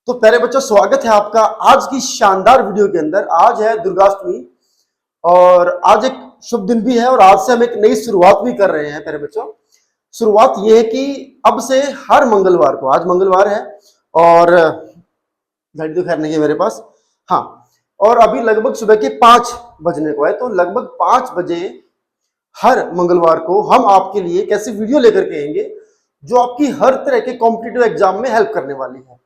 तो प्यारे बच्चों, स्वागत है आपका आज की शानदार वीडियो के अंदर। आज है दुर्गाष्टमी और आज एक शुभ दिन भी है और आज से हम एक नई शुरुआत भी कर रहे हैं। प्यारे बच्चों, शुरुआत ये है कि अब से हर मंगलवार को, आज मंगलवार है और घड़ी तो खैर नहीं है मेरे पास, हाँ, और अभी लगभग सुबह के 5 बजने को है, तो लगभग 5 बजे हर मंगलवार को हम आपके लिए एक ऐसी वीडियो लेकर के आएंगे जो आपकी हर तरह के कॉम्पिटिटिव एग्जाम में हेल्प करने वाली है,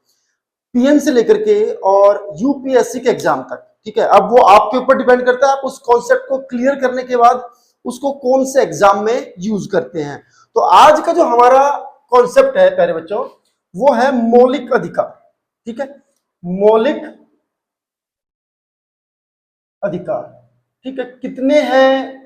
पीएन से लेकर के और यूपीएससी के एग्जाम तक। ठीक है, अब वो आपके ऊपर डिपेंड करता है आप उस कॉन्सेप्ट को क्लियर करने के बाद उसको कौन से एग्जाम में यूज करते हैं। तो आज का जो हमारा कॉन्सेप्ट है प्यारे बच्चों, वो है मौलिक अधिकार। ठीक है, मौलिक अधिकार। ठीक है, कितने हैं,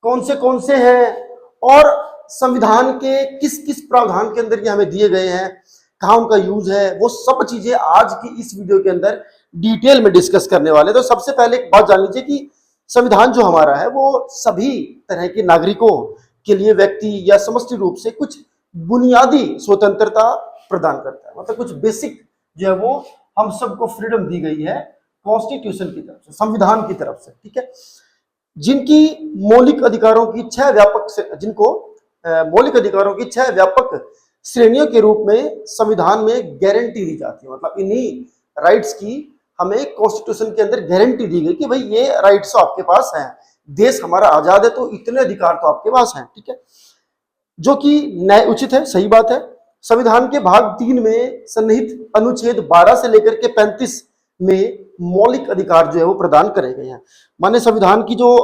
कौन से हैं और संविधान के किस किस प्रावधान के अंदर ये हमें दिए गए हैं, कहाँ उनका यूज है, वो सब चीजें आज की इस वीडियो के अंदर डिटेल में डिस्कस करने वाले। तो सबसे पहले एक बात जान लीजिए कि संविधान जो हमारा है वो सभी तरह के नागरिकों के लिए व्यक्ति या समष्टि रूप से कुछ बुनियादी स्वतंत्रता प्रदान करता है, मतलब कुछ बेसिक जो है वो हम सबको फ्रीडम दी गई है कॉन्स्टिट्यूशन की तरफ से, संविधान की तरफ से। ठीक है, जिनकी मौलिक अधिकारों की 6 व्यापक, जिनको मौलिक अधिकारों की 6 व्यापक श्रेणियों के रूप में संविधान में गारंटी दी जाती है। मतलब इन्हीं राइट्स की हमें कॉन्स्टिट्यूशन के अंदर गारंटी दी गई कि भाई ये राइट्स तो आपके पास हैं, देश हमारा आजाद है तो इतने अधिकार तो आपके पास हैं। ठीक है, जो कि न्याय उचित है, सही बात है। संविधान के भाग 3 में सन्निहित अनुच्छेद 12 से लेकर के 35 में मौलिक अधिकार जो है वो प्रदान करे गए हैं। माने संविधान की जो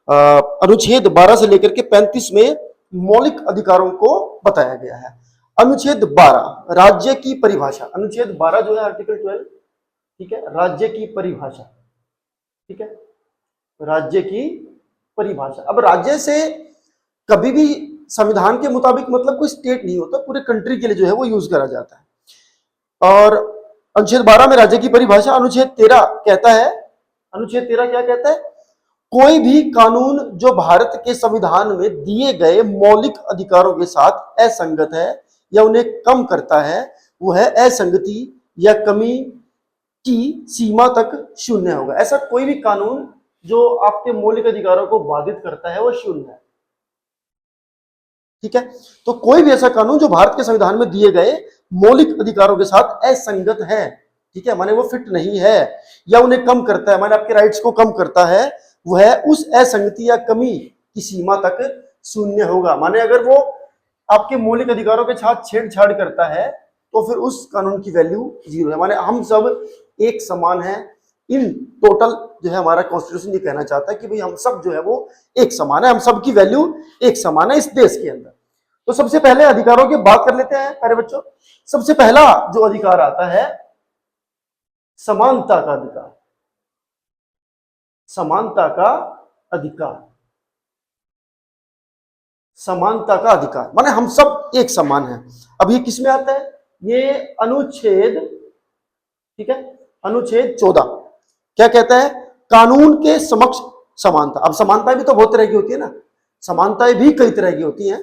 अनुच्छेद 12 से लेकर के 35 में मौलिक अधिकारों को बताया गया है। अनुच्छेद 12 राज्य की परिभाषा, अनुच्छेद 12 जो है आर्टिकल 12, ठीक है, राज्य की परिभाषा। ठीक है, राज्य की परिभाषा। अब राज्य से कभी भी संविधान के मुताबिक मतलब कोई स्टेट नहीं होता, पूरे कंट्री के लिए जो है वो यूज करा जाता है। और अनुच्छेद 12 में राज्य की परिभाषा। अनुच्छेद 13 कहता है, अनुच्छेद 13 क्या कहता है, कोई भी कानून जो भारत के संविधान में दिए गए मौलिक अधिकारों के साथ असंगत है या उन्हें कम करता है, वो है असंगति या कमी की सीमा तक शून्य होगा। ऐसा कोई भी कानून जो आपके मौलिक अधिकारों को बाधित करता है वो शून्य है। ठीक है, तो कोई भी ऐसा कानून जो भारत के संविधान में दिए गए मौलिक अधिकारों के साथ असंगत है, ठीक है, माने वो फिट नहीं है या उन्हें कम करता है, माने आपके राइट्स को कम करता है, वह उस असंगति या कमी की सीमा तक शून्य होगा। माने अगर वो आपके मौलिक अधिकारों के साथ छेड़छाड़ करता है तो फिर उस कानून की वैल्यू 0 है। माने हम सब एक समान हैं। इन टोटल जो है हमारा कॉन्स्टिट्यूशन ये कहना चाहता है कि भाई हम सब जो है वो एक समान है, हम सब की वैल्यू एक समान है इस देश के अंदर। तो सबसे पहले अधिकारों की बात कर लेते हैं प्यारे बच्चों। सबसे पहला जो अधिकार आता है समानता का अधिकार। समानता का अधिकार, समानता का अधिकार माने हम सब एक समान हैं। अब ये किस में आता है, ये अनुच्छेद, ठीक है, अनुच्छेद 14 क्या कहता है, कानून के समक्ष समानता। अब समानता भी तो बहुत तरह की होती है ना, समानताएं भी कई तरह की होती हैं।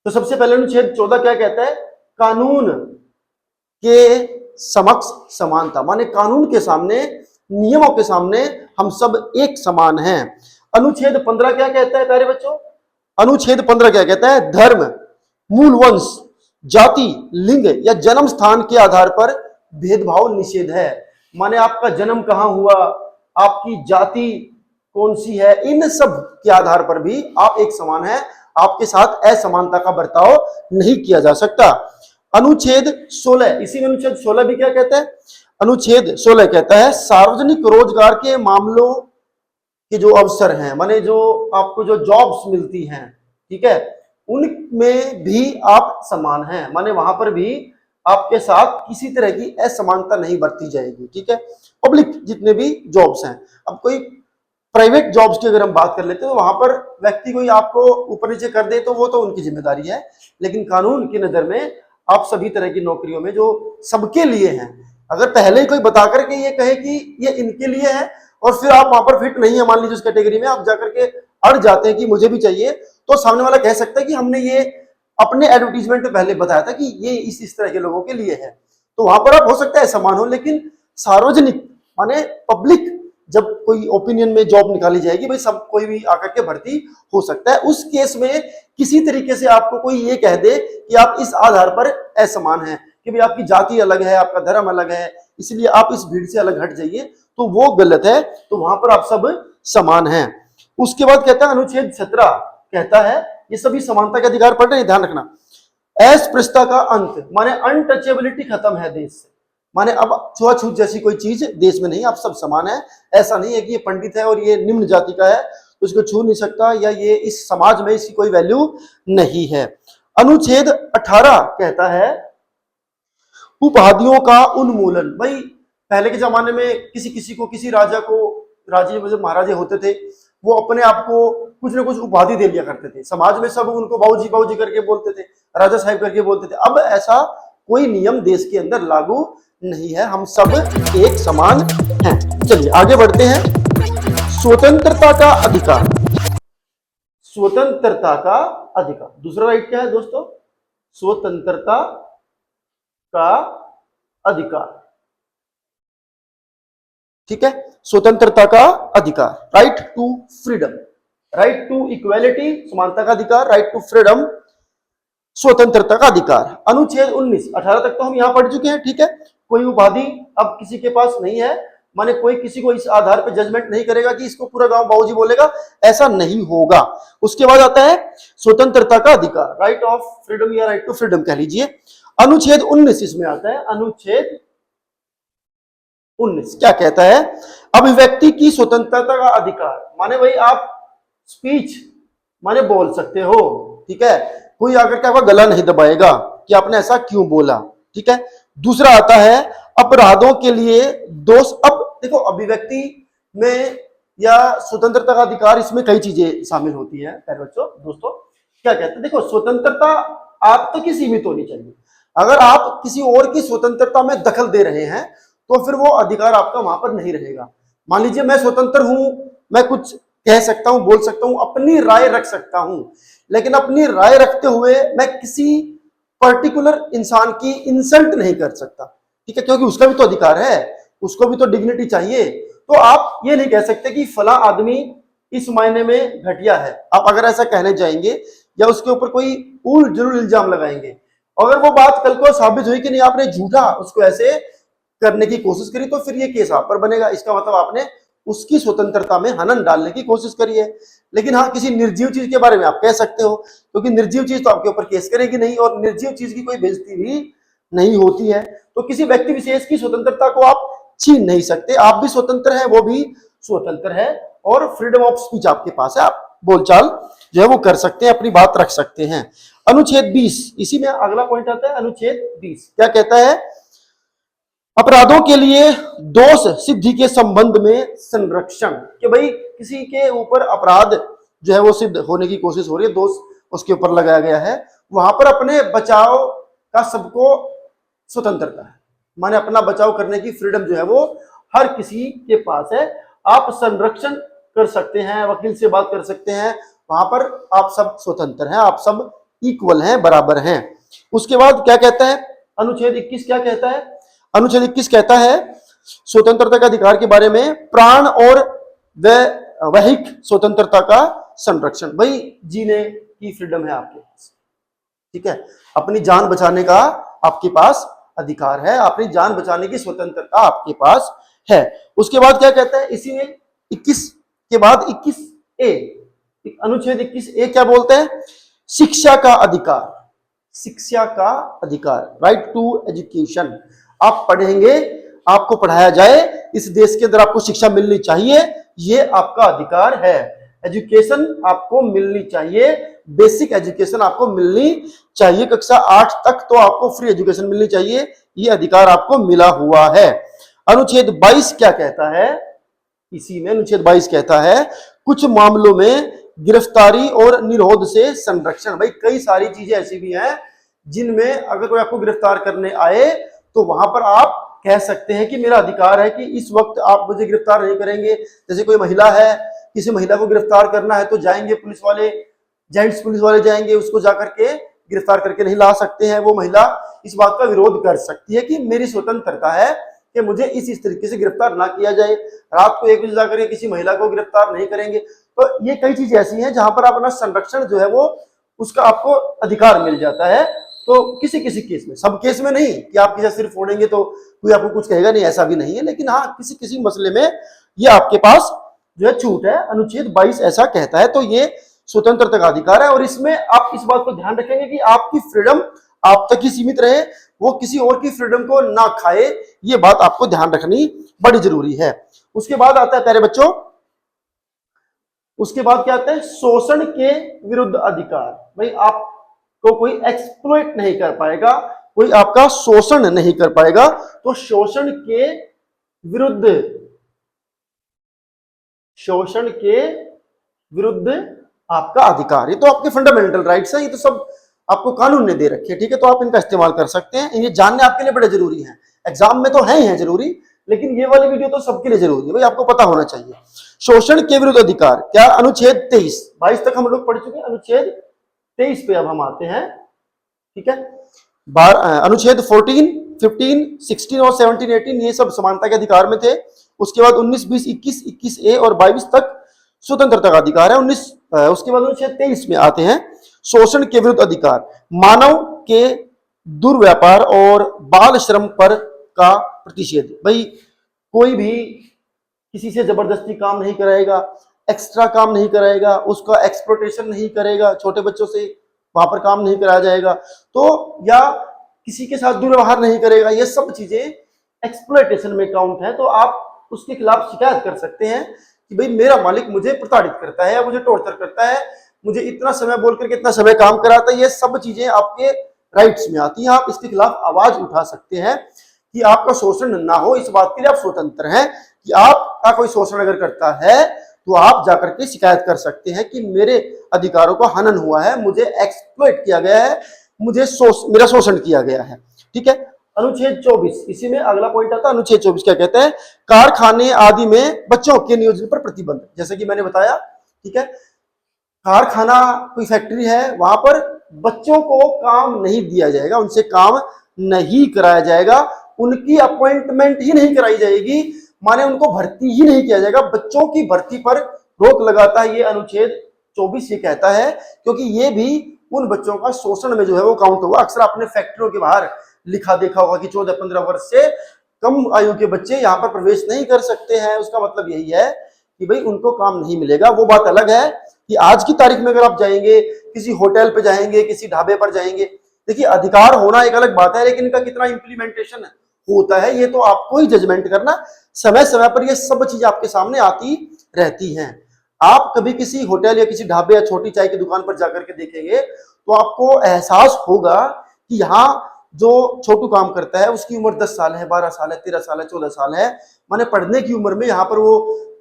तो सबसे पहले अनुच्छेद 14 क्या कहता है, कानून के समक्ष समानता, माने कानून के सामने, नियमों के सामने हम सब एक समान हैं। अनुच्छेद 15 क्या कहता है प्यारे बच्चों, अनुच्छेद 15 क्या कहता है, धर्म, मूल वंश, जाति, लिंग या जन्म स्थान के आधार पर भेदभाव निषेध है। माने आपका जन्म कहां हुआ, आपकी जाति कौन सी है, इन सब के आधार पर भी आप एक समान हैं, आपके साथ असमानता का बर्ताव नहीं किया जा सकता। अनुच्छेद 16, इसी में अनुच्छेद 16 भी क्या कहता है, अनुच्छेद 16 कहता है सार्वजनिक रोजगार के मामलों के जो अवसर हैं, माने जो आपको जो जॉब्स मिलती हैं, ठीक है, उनमें भी आप समान हैं। माने वहां पर भी आपके साथ किसी तरह की असमानता नहीं बरती जाएगी। ठीक है, पब्लिक जितने भी जॉब्स हैं, अब कोई प्राइवेट जॉब्स की अगर हम बात कर लेते हैं तो वहां पर व्यक्ति कोई आपको ऊपर नीचे कर दे तो वो तो उनकी जिम्मेदारी है, लेकिन कानून की नजर में आप सभी तरह की नौकरियों में जो सबके लिए हैं, अगर पहले ही कोई बता करके ये कहे कि ये इनके लिए है और फिर आप वहां पर फिट नहीं है, मान लीजिए उस कैटेगरी में आप जाकर के अड़ जाते हैं कि मुझे भी चाहिए, तो सामने वाला कह सकता है कि हमने ये अपने एडवर्टीजमेंट में पहले बताया था कि ये इस तरह के लोगों के लिए है। तो वहां पर आप हो सकता है समान हो, लेकिन सार्वजनिक माने पब्लिक जब कोई ओपिनियन में जॉब निकाली जाएगी, भाई सब कोई भी आकर के भर्ती हो सकता है, उस केस में किसी तरीके से आपको कोई ये कह दे कि आप इस आधार पर असमान हैं, कि भाई आपकी जाति अलग है, आपका धर्म अलग है, इसलिए आप इस भीड़ से अलग हट जाइए, तो वो गलत है। तो वहां पर आप सब समान हैं। उसके बाद कहता है अनुच्छेद 17 कहता है, ये सभी समानता के अधिकार पढ़ रहे हैं, ध्यान रखना। अस्पृश्यता का अंत माने अनटचेबिलिटी खत्म है देश से, माने अब छुआछूत जैसी कोई चीज देश में नहीं, आप सब समान है। ऐसा नहीं है कि ये पंडित है और ये निम्न जाति का है तो इसको छू नहीं सकता, या ये इस समाज में इसकी कोई वैल्यू नहीं है। अनुच्छेद 18 कहता है उपाधियों का उन्मूलन। भाई पहले के जमाने में किसी राजा को, राजे में जो महाराजे होते थे, वो अपने आप को कुछ ना कुछ उपाधि दे लिया करते थे, समाज में सब उनको बाबूजी बाबूजी करके बोलते थे, राजा साहब करके बोलते थे। अब ऐसा कोई नियम देश के अंदर लागू नहीं है, हम सब एक समान हैं। चलिए आगे बढ़ते हैं। स्वतंत्रता का अधिकार, स्वतंत्रता का अधिकार, दूसरा राइट क्या है दोस्तों? स्वतंत्रता का अधिकार, ठीक है, स्वतंत्रता का अधिकार, right to freedom, right to equality, समानता का अधिकार, राइट टू फ्रीडम, स्वतंत्रता का अधिकार। अनुच्छेद 19, 18 तक तो हम यहां पढ़ चुके हैं, ठीक है। कोई उपाधि अब किसी के पास नहीं है, माने कोई किसी को इस आधार पर जजमेंट नहीं करेगा कि इसको पूरा गांव बाबूजी बोलेगा, ऐसा नहीं होगा। उसके बाद आता है स्वतंत्रता का अधिकार, राइट ऑफ फ्रीडम या राइट टू फ्रीडम कह लीजिए। अनुच्छेद 19 इसमें आता है। अनुच्छेद 19 क्या कहता है? अभिव्यक्ति की स्वतंत्रता का अधिकार, माने भाई आप स्पीच माने बोल सकते हो, ठीक है, कोई आकर के आपका गला नहीं दबाएगा कि आपने ऐसा क्यों बोला, ठीक है। दूसरा आता है अपराधों के लिए दोष। अब देखो अभिव्यक्ति में या स्वतंत्रता का अधिकार, इसमें कई चीजें शामिल होती है प्यारे बच्चों। दोस्तों क्या कहते हैं, देखो स्वतंत्रता आप तक ही सीमित होनी चाहिए। अगर आप किसी और की स्वतंत्रता में दखल दे रहे हैं तो फिर वो अधिकार आपका वहां पर नहीं रहेगा। मान लीजिए मैं स्वतंत्र हूं, मैं कुछ कह सकता हूं, बोल सकता हूं, अपनी राय रख सकता हूं, लेकिन अपनी राय रखते हुए मैं किसी पर्टिकुलर इंसान की इंसल्ट नहीं कर सकता, ठीक है, क्योंकि उसका भी तो अधिकार है, उसको भी तो डिग्निटी चाहिए। तो आप ये नहीं कह सकते कि फला आदमी इस मायने में घटिया है। आप अगर ऐसा कहने जाएंगे या उसके ऊपर कोई उल जरूर इल्जाम लगाएंगे, अगर वो बात कल को साबित हुई कि नहीं आपने झूठा उसको ऐसे करने की कोशिश करी, तो फिर ये केस आप पर बनेगा। इसका मतलब आपने उसकी स्वतंत्रता में हनन डालने की कोशिश करी है। लेकिन हाँ, किसी निर्जीव चीज के बारे में आप कह सकते हो, क्योंकि निर्जीव चीज तो आपके ऊपर केस करेगी नहीं, और निर्जीव चीज की कोई बेइज्जती भी नहीं होती है। तो किसी व्यक्ति विशेष की स्वतंत्रता को आप छीन नहीं सकते। आप भी स्वतंत्र है, वो भी स्वतंत्र है, और फ्रीडम ऑफ स्पीच आपके पास है, आप बोलचाल जो है वो कर सकते हैं, अपनी बात रख सकते हैं। अनुच्छेद 20, इसी में अगला पॉइंट आता है। अनुच्छेद 20 क्या कहता है? अपराधों के लिए दोष सिद्धि के संबंध में संरक्षण, कि भाई किसी के ऊपर अपराध जो है वो सिद्ध होने की कोशिश हो रही है, दोष उसके ऊपर लगाया गया है, वहां पर अपने बचाव का सबको स्वतंत्रता है, माने अपना बचाव करने की फ्रीडम जो है वो हर किसी के पास है। आप संरक्षण कर सकते हैं, वकील से बात कर सकते हैं, वहां पर आप सब स्वतंत्र हैं, आप सब इक्वल हैं, बराबर हैं। उसके बाद क्या कहता है? अनुच्छेद 21 क्या कहता है? अनुच्छेद 21 कहता है स्वतंत्रता के अधिकार के बारे में, प्राण और वैहिक स्वतंत्रता का संरक्षण। भाई जीने की फ्रीडम है आपके पास, ठीक है, अपनी जान बचाने का आपके पास अधिकार है, अपनी जान बचाने की स्वतंत्रता आपके पास है। उसके बाद क्या कहता है? इसी में 21 के बाद 21A, अनुच्छेद 21A क्या बोलते हैं? शिक्षा का अधिकार, शिक्षा का अधिकार, राइट टू एजुकेशन। आप पढ़ेंगे, आपको पढ़ाया जाए, इस देश के अंदर आपको शिक्षा मिलनी चाहिए, ये आपका अधिकार है। एजुकेशन आपको मिलनी चाहिए, बेसिक एजुकेशन आपको मिलनी चाहिए, कक्षा 8 तक तो आपको फ्री एजुकेशन मिलनी चाहिए, ये अधिकार आपको मिला हुआ है। अनुच्छेद 22 क्या कहता है? इसी में अनुच्छेद 22 कहता है कुछ मामलों में गिरफ्तारी और निरोध से संरक्षण। भाई कई सारी चीजें ऐसी भी हैं जिनमें अगर कोई आपको गिरफ्तार करने आए तो वहां पर आप कह सकते हैं कि मेरा अधिकार है कि इस वक्त आप मुझे गिरफ्तार नहीं करेंगे। जैसे कोई महिला है, किसी महिला को गिरफ्तार करना है तो जाएंगे पुलिस वाले, जेंट्स पुलिस वाले जाएंगे, उसको जाकर के गिरफ्तार करके नहीं ला सकते हैं। वो महिला इस बात का विरोध कर सकती है कि मेरी स्वतंत्रता है कि मुझे इस तरीके से गिरफ्तार ना किया जाए, रात को 1 बजे जाकर के किसी महिला को गिरफ्तार नहीं करेंगे। तो ये कई चीजें ऐसी हैं जहां पर आप अपना संरक्षण जो है वो उसका आपको अधिकार मिल जाता है। तो किसी किसी केस में, सब केस में नहीं कि आप किसी सिर्फ फोड़ेंगे तो कोई आपको कुछ कहेगा नहीं, ऐसा भी नहीं है, लेकिन हाँ किसी किसी मसले में ये आपके पास जो है छूट है। अनुच्छेद 22 ऐसा कहता है। तो ये स्वतंत्रता का अधिकार है और इसमें आप इस बात को ध्यान रखेंगे कि आपकी फ्रीडम आप तक ही सीमित रहे, वो किसी और की फ्रीडम को ना खाए। ये बात आपको ध्यान रखनी बड़ी जरूरी है। उसके बाद आता है प्यारे बच्चों, उसके बाद क्या आता है, शोषण के विरुद्ध अधिकार। भाई आपको कोई एक्सप्लॉइट नहीं कर पाएगा, कोई आपका शोषण नहीं कर पाएगा। तो शोषण के विरुद्ध आपका अधिकार, ये तो आपके फंडामेंटल राइट्स है, ये तो सब आपको कानून ने दे रखे हैं, ठीक है। तो आप इनका इस्तेमाल कर सकते हैं, ये जानने आपके लिए बड़े जरूरी हैं। एग्जाम में तो है ही है जरूरी, लेकिन ये वाली वीडियो तो सबके लिए जरूरी है, भाई आपको पता होना चाहिए। शोषण के विरुद्ध अधिकार क्या, अनुच्छेद 23 तक हम लोग पढ़ चुके हैं। अनुच्छेद 23 पे अब हम आते हैं, ठीक है। अनुच्छेद 14, 15, 16 और 17, 18 ये सब समानता के अधिकार में थे। उसके बाद 19, 20, 21, 21A और 22 तक स्वतंत्रता का अधिकार है। उसके बाद अनुच्छेद 23 में आते हैं शोषण के विरुद्ध अधिकार, मानव के दुर्व्यापार और बाल श्रम पर का प्रतिषेध। भाई कोई भी किसी से जबरदस्ती काम नहीं कराएगा, एक्स्ट्रा काम नहीं कराएगा, उसका एक्सप्लॉयटेशन नहीं करेगा, छोटे बच्चों से वहां पर काम नहीं कराया जाएगा, तो या किसी के साथ दुर्व्यवहार नहीं करेगा, ये सब चीजें एक्सप्लॉयटेशन में काउंट है। तो आप उसके खिलाफ शिकायत कर सकते हैं कि भाई मेरा मालिक मुझे प्रताड़ित करता है या मुझे टॉर्चर करता है, मुझे इतना समय बोल करके इतना समय काम कराता है, ये सब चीजें आपके राइट्स में आती हैं। आप इसके खिलाफ आवाज उठा सकते हैं कि आपका शोषण ना हो, इस बात के लिए आप स्वतंत्र हैं कि आपका कोई शोषण अगर करता है तो आप जाकर के शिकायत कर सकते हैं कि मेरे अधिकारों का हनन हुआ है, मुझे एक्सप्लॉइट किया गया है, मेरा शोषण किया गया है, ठीक है। अनुच्छेद 24, इसी में अगला पॉइंट आता है। अनुच्छेद 24 क्या कहते हैं, कारखाने आदि में बच्चों के नियोजन पर प्रतिबंध। जैसे कि मैंने बताया, ठीक है, कारखाना कोई फैक्ट्री है, वहां पर बच्चों को काम नहीं दिया जाएगा, उनसे काम नहीं कराया जाएगा, उनकी अपॉइंटमेंट ही नहीं कराई जाएगी, माने उनको भर्ती ही नहीं किया जाएगा। बच्चों की भर्ती पर रोक लगाता है ये अनुच्छेद 24, ये कहता है, क्योंकि ये भी उन बच्चों का शोषण में जो है वो काउंट होगा। अक्सर आपने फैक्ट्रियों के बाहर लिखा देखा होगा कि 14-15 वर्ष से कम आयु के बच्चे यहाँ पर प्रवेश नहीं कर सकते हैं। उसका मतलब यही है कि भाई उनको काम नहीं मिलेगा। वो बात अलग है कि आज की तारीख में अगर आप जाएंगे, किसी होटल पे जाएंगे, किसी ढाबे पर जाएंगे, देखिए अधिकार होना एक अलग बात है, लेकिन इनका कितना इंप्लीमेंटेशन होता है ये तो आपको ही जजमेंट करना। समय समय पर ये सब चीजें आपके सामने आती रहती हैं। आप कभी किसी होटल या किसी ढाबे या छोटी चाय की दुकान पर जाकर के देखेंगे तो आपको एहसास होगा कि यहाँ जो छोटू काम करता है उसकी उम्र 10 साल है, 12 साल है, 13 साल है, 14 साल है, माने पढ़ने की उम्र में यहाँ पर वो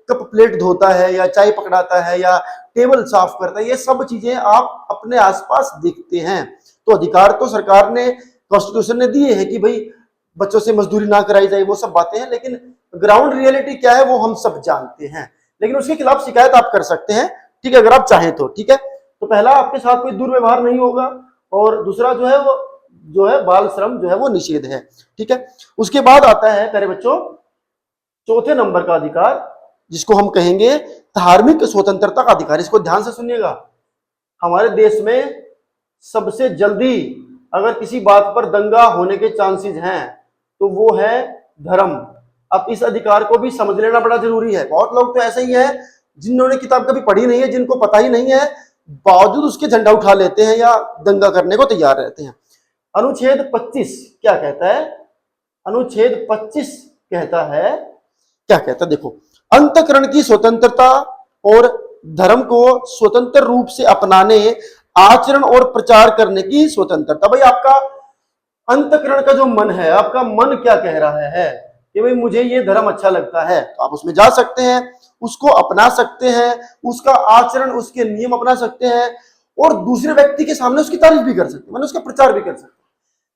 कप प्लेट धोता है या चाय पकड़ाता है या टेबल साफ करता है। ये सब चीजें आप अपने आसपास देखते हैं। तो अधिकार तो सरकार ने, कॉन्स्टिट्यूशन ने दिए हैं कि भाई बच्चों से मजदूरी ना कराई जाए, वो सब बातें हैं, लेकिन ग्राउंड रियलिटी क्या है वो हम सब जानते हैं। लेकिन उसके खिलाफ शिकायत आप कर सकते हैं, ठीक है, अगर आप चाहें तो, ठीक है। तो पहला, आपके साथ कोई दुर्व्यवहार नहीं होगा, और दूसरा जो है वो जो है बाल श्रम जो है वो निषेध है, ठीक है। उसके बाद आता है प्यारे बच्चों चौथे नंबर का अधिकार, जिसको हम कहेंगे धार्मिक स्वतंत्रता का अधिकार। इसको ध्यान से सुनिएगा। हमारे देश में सबसे जल्दी अगर किसी बात पर दंगा होने के चांसेस हैं तो वो है धर्म। अब इस अधिकार को भी समझ लेना बड़ा जरूरी है। बहुत लोग तो ऐसे ही हैं जिन्होंने किताब कभी पढ़ी नहीं है, जिनको पता ही नहीं है, बावजूद उसके झंडा उठा लेते हैं या दंगा करने को तैयार रहते हैं। अनुच्छेद 25 क्या कहता है? अनुच्छेद 25 कहता है, क्या कहता है देखो, अंतःकरण की स्वतंत्रता और धर्म को स्वतंत्र रूप से अपनाने, आचरण और प्रचार करने की स्वतंत्रता। भाई आपका अंतःकरण का जो मन है, आपका मन क्या कह रहा है कि भाई मुझे ये धर्म अच्छा लगता है, तो आप उसमें जा सकते हैं, उसको अपना सकते हैं, उसका आचरण, उसके नियम अपना सकते हैं, और दूसरे व्यक्ति के सामने उसकी तारीफ भी कर सकते हैं, मैंने उसका प्रचार भी कर सकते हैं।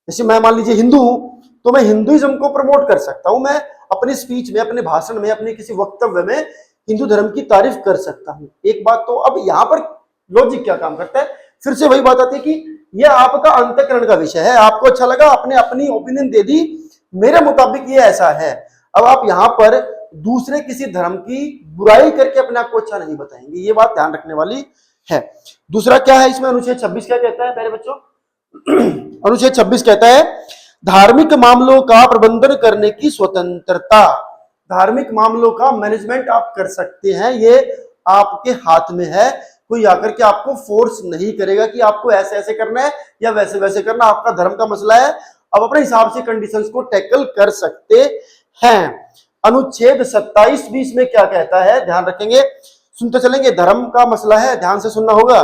जैसे मैं मान लीजिए हिंदू हूं, तो मैं हिंदुइज्म को प्रमोट कर सकता हूं, मैं अपनी स्पीच में, अपने भाषण में, अपने किसी वक्तव्य में हिंदू धर्म की तारीफ कर सकता हूं। एक बात तो अब यहां पर लॉजिक क्या काम करता है, फिर से वही बात आती है कि ये आपका अंतःकरण का विषय है। आपको अच्छा लगा, आपने अपनी ओपिनियन दे दी, मेरे मुताबिक ये ऐसा है। अब आप यहां पर दूसरे किसी धर्म की बुराई करके अपने आप को अच्छा नहीं बताएंगे, ये बात ध्यान रखने वाली है। दूसरा क्या है इसमें, अनुच्छेद 26 क्या कहता है प्यारे बच्चों? अनुच्छेद 26 कहता है धार्मिक मामलों का प्रबंधन करने की स्वतंत्रता। धार्मिक मामलों का मैनेजमेंट आप कर सकते हैं, ये आपके हाथ में है। कोई आकर के आपको फोर्स नहीं करेगा कि आपको ऐसे ऐसे करना है या वैसे वैसे करना, आपका धर्म का मसला है, आप अपने हिसाब से कंडीशंस को टैकल कर सकते हैं। अनुच्छेद 27 भी इसमें क्या कहता है, ध्यान रखेंगे, सुनते चलेंगे, धर्म का मसला है, ध्यान से सुनना होगा।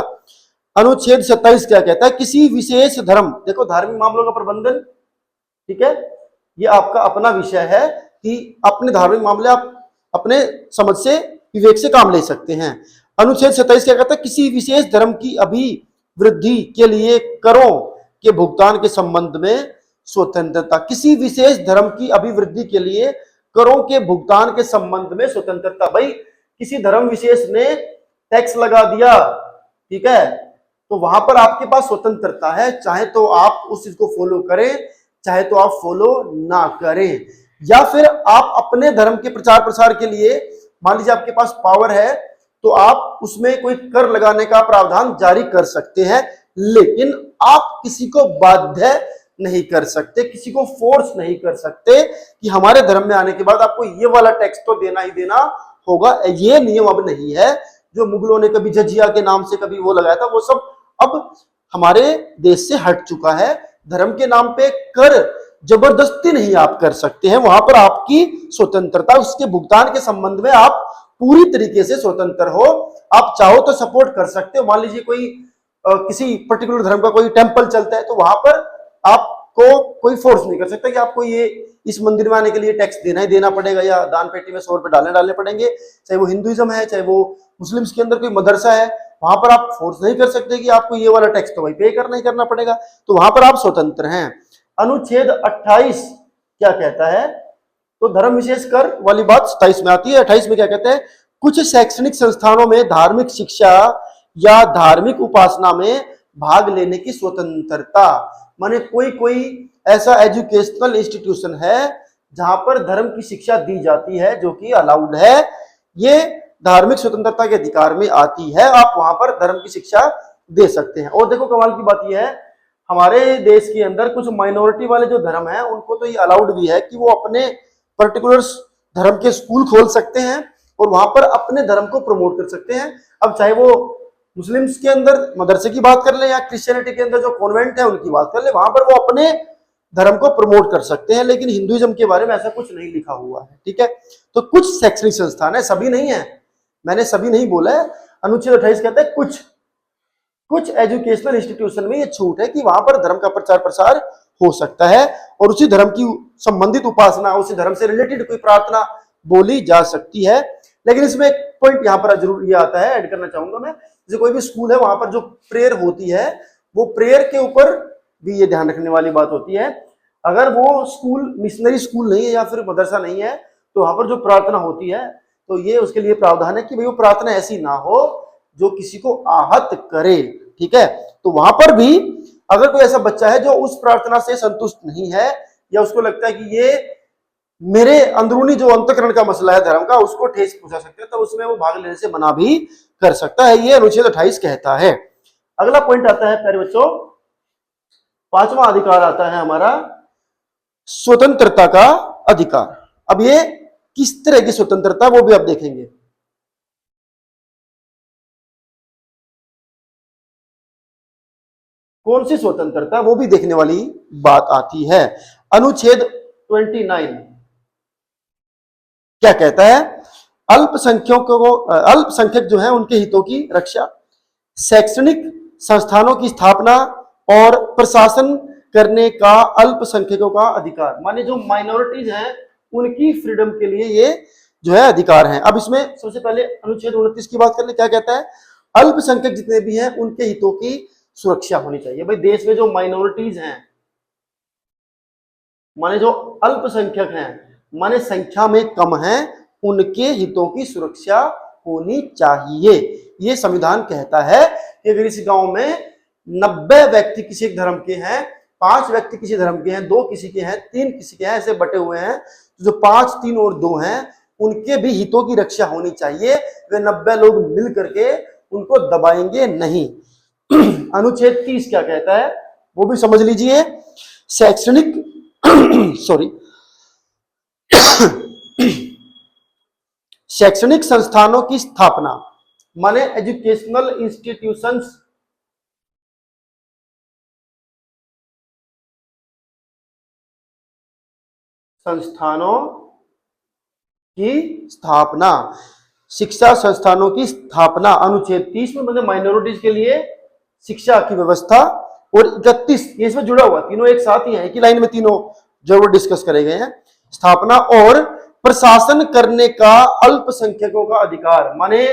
अनुच्छेद 27 क्या कहता है, किसी विशेष धर्म, देखो धार्मिक मामलों का प्रबंधन, ठीक है, ये आपका अपना विषय है कि अपने धार्मिक मामले आप अपने समझ से, विवेक से काम ले सकते हैं। अनुच्छेद 27 क्या कहता है, किसी विशेष धर्म की अभिवृद्धि के लिए करों के भुगतान के संबंध में स्वतंत्रता। किसी विशेष धर्म की अभिवृद्धि के लिए करों के भुगतान के संबंध में स्वतंत्रता। भाई किसी धर्म विशेष ने टैक्स लगा दिया, ठीक है, तो वहां पर आपके पास स्वतंत्रता है, चाहे तो आप उस चीज को फॉलो करें, चाहे तो आप फॉलो ना करें, या फिर आप अपने धर्म के प्रचार प्रसार के लिए, मान लीजिए आपके पास पावर है तो आप उसमें कोई कर लगाने का प्रावधान जारी कर सकते हैं, लेकिन आप किसी को बाध्य नहीं कर सकते, किसी को फोर्स नहीं कर सकते कि हमारे धर्म में आने के बाद आपको ये वाला टैक्स तो देना ही देना होगा। ये नियम अब नहीं है, जो मुगलों ने कभी जजिया के नाम से कभी वो लगाया था, वो सब अब हमारे देश से हट चुका है। धर्म के नाम पे कर जबरदस्ती नहीं आप कर सकते हैं, वहां पर आपकी स्वतंत्रता, उसके भुगतान के संबंध में आप पूरी तरीके से स्वतंत्र हो। आप चाहो तो सपोर्ट कर सकते हो, मान लीजिए कोई किसी पर्टिकुलर धर्म का कोई टेंपल चलता है तो वहां पर आपको कोई फोर्स नहीं कर सकता कि आपको ये इस मंदिर में आने के लिए टैक्स देना ही देना पड़ेगा या दान पेटी में 100 रुपए डालने पड़ेंगे। चाहे वो हिंदुइज्म है, चाहे वो मुस्लिम्स के अंदर कोई मदरसा है, वहां पर आप फोर्स नहीं कर सकते कि आपको ये वाला टैक्स तो भाई पे करना ही करना पड़ेगा, तो वहां पर आप स्वतंत्र हैं। अनुच्छेद 28 क्या कहता है, तो धर्म विशेष कर वाली बात 27 में आती है। 28 में क्या कहते हैं, कुछ शैक्षणिक संस्थानों में धार्मिक शिक्षा या धार्मिक उपासना में भाग लेने की स्वतंत्रता। माने कोई कोई ऐसा एजुकेशनल इंस्टीट्यूशन है जहां पर धर्म की शिक्षा दी जाती है जो कि अलाउड है, ये धार्मिक स्वतंत्रता के अधिकार में आती है, आप वहां पर धर्म की शिक्षा दे सकते हैं। और देखो कमाल की बात यह है, हमारे देश के अंदर कुछ माइनॉरिटी वाले जो धर्म है उनको तो ये अलाउड भी है कि वो अपने पर्टिकुलर धर्म के स्कूल खोल सकते हैं और वहां पर अपने धर्म को प्रमोट कर सकते हैं। अब चाहे वो मुस्लिम्स के अंदर मदरसे की बात कर ले या क्रिश्चियनिटी के अंदर जो कॉन्वेंट है उनकी बात कर ले, वहां पर वो अपने धर्म को प्रमोट कर सकते हैं, लेकिन हिंदुइज्म के बारे में ऐसा कुछ नहीं लिखा हुआ है, ठीक है। तो कुछ शैक्षणिक संस्थान है, सभी नहीं है, मैंने सभी नहीं बोला है। अनुच्छेद 28 कहता है कुछ एजुकेशनल इंस्टीट्यूशन में ये छूट है कि वहां पर धर्म का प्रचार प्रसार हो सकता है और उसी धर्म की संबंधित उपासना, उसी धर्म से रिलेटेड कोई प्रार्थना बोली जा सकती है। लेकिन इसमें एक पॉइंट यहाँ पर जरूर ये आता है, ऐड करना चाहूंगा मैं, जैसे कोई भी स्कूल है वहां पर जो प्रेयर होती है वो प्रेयर के ऊपर भी ये ध्यान रखने वाली बात होती है। अगर वो स्कूल मिशनरी स्कूल नहीं है या फिर मदरसा नहीं है तो वहां पर जो प्रार्थना होती है तो ये उसके लिए प्रावधान है कि भाई वो प्रार्थना ऐसी ना हो जो किसी को आहत करे, ठीक है। तो वहां पर भी अगर कोई ऐसा बच्चा है जो उस प्रार्थना से संतुष्ट नहीं है या उसको लगता है कि ये मेरे अंदरूनी जो अंतःकरण का मसला है धर्म का उसको ठेस पहुंचा सकते हैं, तो उसमें वो भाग लेने से मना भी कर सकता है, ये अनुच्छेद 28 कहता है। अगला पॉइंट आता है प्यारे बच्चों, 5वां अधिकार आता है हमारा स्वतंत्रता का अधिकार। अब ये किस तरह की स्वतंत्रता वो भी आप देखेंगे। कौन सी स्वतंत्रता वो भी देखने वाली बात आती है। अनुच्छेद 29 क्या कहता है, अल्पसंख्यक जो है उनके हितों की रक्षा, शैक्षणिक संस्थानों की स्थापना और प्रशासन करने का अल्पसंख्यकों का अधिकार। माने जो माइनॉरिटीज हैं उनकी फ्रीडम के लिए ये जो है अधिकार है। अब इसमें सबसे पहले अनुच्छेद 29 की बात कर ले, क्या कहता है, अल्पसंख्यक जितने भी हैं उनके हितों की सुरक्षा होनी चाहिए। भाई देश में जो माइनॉरिटीज हैं, माने जो अल्पसंख्यक हैं, माने संख्या में कम हैं, उनके हितों की सुरक्षा होनी चाहिए। ये संविधान कहता है कि अगर इस गांव में 90 व्यक्ति किसी एक धर्म के हैं, 5 व्यक्ति किसी धर्म के हैं, 2 किसी के हैं, 3 किसी के हैं, ऐसे बटे हुए हैं। जो 5, 3 और 2 हैं उनके भी हितों की रक्षा होनी चाहिए। वे 90 लोग मिल करके उनको दबाएंगे नहीं। अनुच्छेद 30 क्या कहता है वो भी समझ लीजिए। शैक्षणिक सॉरी शैक्षणिक संस्थानों की स्थापना माने एजुकेशनल इंस्टीट्यूशंस संस्थानों की स्थापना, शिक्षा संस्थानों की स्थापना अनुच्छेद 30 में मतलब माइनॉरिटीज के लिए शिक्षा की व्यवस्था। और 31 ये इसमें जुड़ा हुआ, तीनों एक साथ ही है, एक ही लाइन में तीनों जरूर डिस्कस करे गए हैं। स्थापना और प्रशासन करने का अल्पसंख्यकों का अधिकार, माने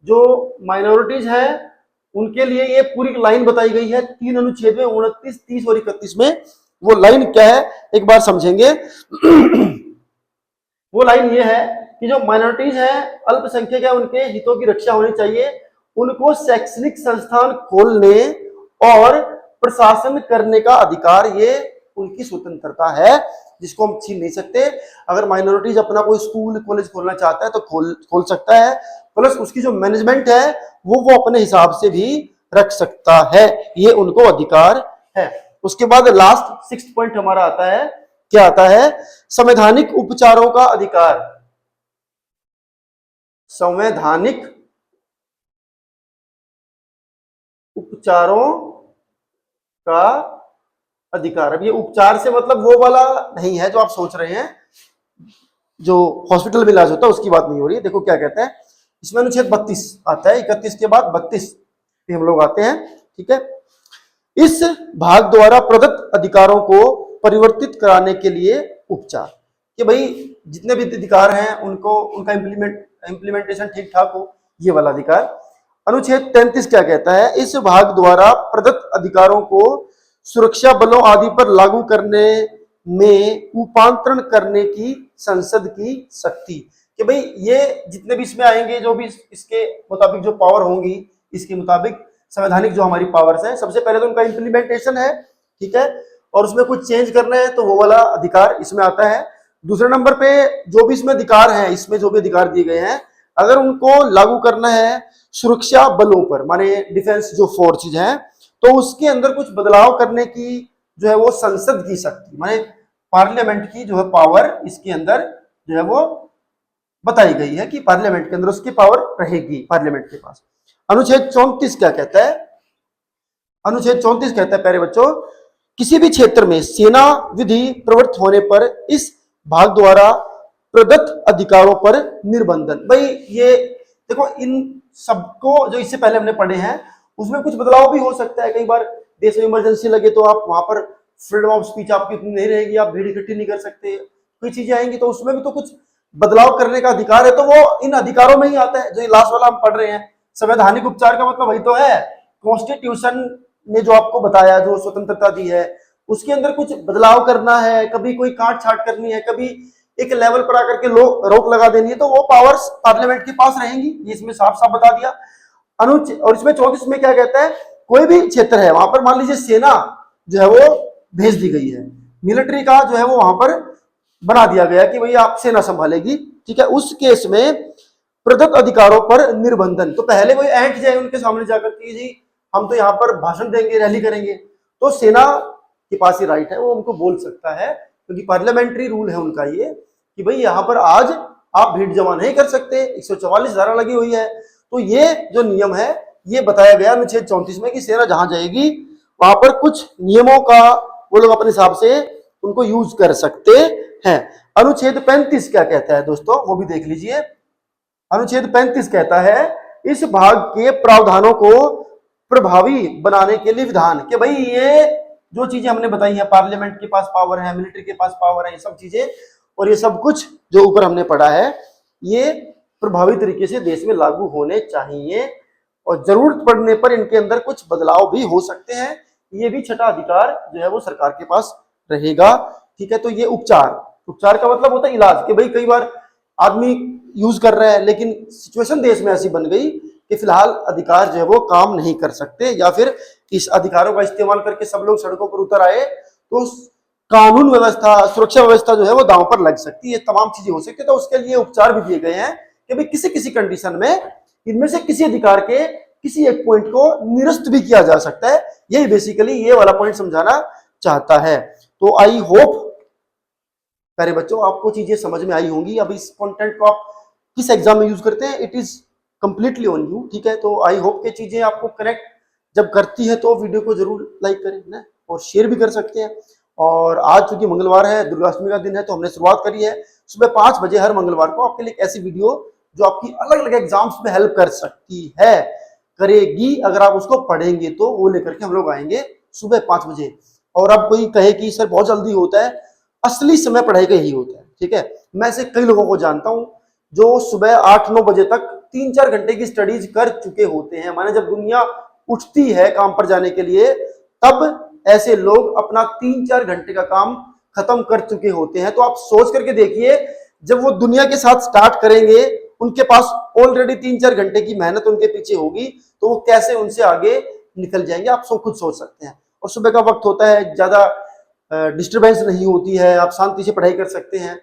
जो माइनॉरिटीज है उनके लिए ये पूरी लाइन बताई गई है 3 अनुच्छेद में, 29, 30 और 31 में। वो लाइन क्या है एक बार समझेंगे। वो लाइन ये है कि जो माइनॉरिटीज है, अल्पसंख्यक है, उनके हितों की रक्षा होनी चाहिए। उनको शैक्षणिक संस्थान खोलने और प्रशासन करने का अधिकार, ये उनकी स्वतंत्रता है जिसको हम छीन नहीं सकते। अगर माइनॉरिटीज अपना कोई स्कूल कॉलेज खोलना चाहता है तो खोल सकता है, प्लस उसकी जो मैनेजमेंट है वो अपने हिसाब से भी रख सकता है, ये उनको अधिकार है। उसके बाद लास्ट 6th पॉइंट हमारा आता है, क्या आता है? संवैधानिक उपचारों का अधिकार। संवैधानिक उपचारों का अधिकार। अब ये उपचार से मतलब वो वाला नहीं है जो आप सोच रहे हैं, जो हॉस्पिटल में इलाज होता है उसकी बात नहीं हो रही है। देखो क्या कहते हैं इसमें, अनुच्छेद 32 आता है, 31 के बाद 32 पे हम लोग आते हैं, ठीक है। इस भाग द्वारा प्रदत्त अधिकारों को परिवर्तित कराने के लिए उपचार, कि भाई जितने भी अधिकार हैं उनको उनका इम्प्लीमेंटेशन ठीक ठाक हो, ये वाला अधिकार। अनुच्छेद 33 क्या कहता है? इस भाग द्वारा प्रदत्त अधिकारों को सुरक्षा बलों आदि पर लागू करने में रूपांतरण करने की संसद की शक्ति, कि भाई ये जितने भी इसमें आएंगे, जो भी इसके मुताबिक जो पावर होंगी, इसके मुताबिक संवैधानिक जो हमारी पावर्स हैं, सबसे पहले तो उनका इम्प्लीमेंटेशन है, ठीक है, और उसमें कुछ चेंज करना है तो वो वाला अधिकार इसमें आता है। दूसरे नंबर पे जो भी इसमें अधिकार हैं, इसमें जो भी अधिकार दिए गए हैं, अगर उनको लागू करना है सुरक्षा बलों पर, माने डिफेंस जो फोर्सेज हैं, तो उसके अंदर कुछ बदलाव करने की जो है वो संसद की शक्ति, माने पार्लियामेंट की जो है पावर इसके अंदर जो है वो बताई गई है कि पार्लियामेंट के अंदर उसकी पावर रहेगी पार्लियामेंट के पास। अनुच्छेद 34 क्या कहता है? अनुच्छेद 34 कहता है प्यारे बच्चों, किसी भी क्षेत्र में सेना विधि प्रवृत्त होने पर इस भाग द्वारा प्रदत्त अधिकारों पर निर्बंधन। भाई ये देखो, इन सबको जो इससे पहले हमने पढ़े हैं उसमें कुछ बदलाव भी हो सकता है। कई बार देश में इमरजेंसी लगे तो आप वहां पर फ्रीडम ऑफ स्पीच आपकी इतनी नहीं रहेगी, आप भीड़ इकट्ठी नहीं कर सकते, कोई चीजें आएंगी तो उसमें भी तो कुछ बदलाव करने का अधिकार है, तो वो इन अधिकारों में ही आता है। जो ये लास्ट वाला हम पढ़ रहे हैं, संवैधानिक उपचार का मतलब वही तो है। कॉन्स्टिट्यूशन ने जो आपको बताया, जो स्वतंत्रता दी है, उसके अंदर कुछ बदलाव करना है, कभी कोई काट छाट करनी है, कभी एक लेवल पर आकर के रोक लगा देनी है, तो वो पावर्स पार्लियामेंट के पास रहेंगी, ये इसमें साफ साफ बता दिया। अनुच्छेद और इसमें 34 में क्या कहता है? कोई भी क्षेत्र है वहां पर मान लीजिए सेना जो है वो भेज दी गई है, मिलिट्री का जो है वो वहां पर बना दिया गया कि भाई आप सेना संभालेगी, ठीक है, उस केस में प्रदत्त अधिकारों पर निर्बंधन। तो पहले कोई ऐंठ जाए उनके सामने जाकर के जी हम तो यहाँ पर भाषण देंगे, रैली करेंगे, तो सेना के पास ही राइट है, वो उनको बोल सकता है, क्योंकि पार्लियामेंट्री रूल है उनका ये कि भाई यहाँ पर आज आप भीड़ जमा नहीं कर सकते, 144 धारा लगी हुई है। तो ये जो नियम है ये बताया गया अनुच्छेद 34 में कि सेना जहां जाएगी वहां पर कुछ नियमों का वो लोग अपने हिसाब से उनको यूज कर सकते हैं। अनुच्छेद 35 क्या कहता है दोस्तों, वो भी देख लीजिए। अनुच्छेद 35 कहता है इस भाग के प्रावधानों को प्रभावी बनाने के लिए विधान, कि भाई ये जो चीजें हमने बताई हैं, पार्लियामेंट के पास पावर है, मिलिट्री के पास पावर है, ये सब चीजें और ये सब कुछ जो ऊपर हमने पढ़ा है, ये प्रभावी तरीके से देश में लागू होने चाहिए और जरूरत पड़ने पर इनके अंदर कुछ बदलाव भी हो सकते हैं। ये भी छठा अधिकार जो है वो सरकार के पास रहेगा, ठीक है। तो ये उपचार का मतलब होता है इलाज, कि भाई कई बार आदमी यूज कर रहा है लेकिन सिचुएशन देश में ऐसी बन गई कि फिलहाल अधिकार जो है वो काम नहीं कर सकते, या फिर इस अधिकारों का इस्तेमाल करके सब लोग सड़कों पर उतर आए तो कानून व्यवस्था, सुरक्षा व्यवस्था जो है वो दांव पर लग सकती है, तमाम चीजें हो सकती है। तो उसके लिए उपचार भी दिए गए हैं कि भाई किसी किसी कंडीशन में इनमें से किसी अधिकार के किसी एक पॉइंट को निरस्त भी किया जा सकता है। यही बेसिकली ये वाला पॉइंट समझाना चाहता है। तो आई होप प्यारे बच्चों आपको चीजें समझ में आई होंगी। अब इस कंटेंट को आप किस एग्जाम में यूज करते हैं, it is completely on you, ठीक है। तो आई होप के चीजें आपको कनेक्ट जब करती है तो वीडियो को जरूर लाइक करें ना, और शेयर भी कर सकते हैं। और आज चूंकि मंगलवार है, दुर्गाष्टमी का दिन है, तो हमने शुरुआत करी है सुबह 5 बजे हर मंगलवार को आपके लिए एक ऐसी वीडियो जो आपकी अलग अलग एग्जाम्स में हेल्प कर सकती है, करेगी अगर आप उसको पढ़ेंगे तो। वो लेकर के हम लोग आएंगे सुबह 5 बजे। और अब कोई कहे कि सर बहुत जल्दी होता है, असली समय पढ़ाई का यही होता है, ठीक है। मैं ऐसे कई लोगों को जानता हूं जो सुबह 8-9 बजे तक 3-4 घंटे की स्टडीज कर चुके होते हैं। माने जब दुनिया उठती है काम पर जाने के लिए, तब ऐसे लोग अपना 3-4 घंटे का काम खत्म कर चुके होते हैं। तो आप सोच करके देखिए, जब वो दुनिया के साथ स्टार्ट करेंगे, उनके पास ऑलरेडी 3-4 घंटे की मेहनत उनके पीछे होगी, तो वो कैसे उनसे आगे निकल जाएंगे, आप सब खुद सोच सकते हैं। और सुबह का वक्त होता है, ज्यादा डिस्टरबेंस नहीं होती है, आप शांति से पढ़ाई कर सकते हैं,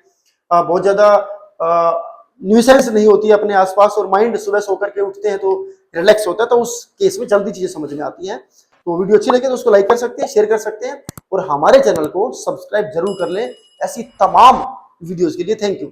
बहुत ज्यादा न्यूसेंस नहीं होती है अपने आसपास, और माइंड सुबह सो करके उठते हैं तो रिलैक्स होता है। तो उस केस में जल्दी चीजें समझ में आती हैं। तो वीडियो अच्छी लगे तो उसको लाइक कर सकते हैं, शेयर कर सकते हैं, और हमारे चैनल को सब्सक्राइब जरूर कर लें ऐसी तमाम वीडियोस के लिए। Thank you.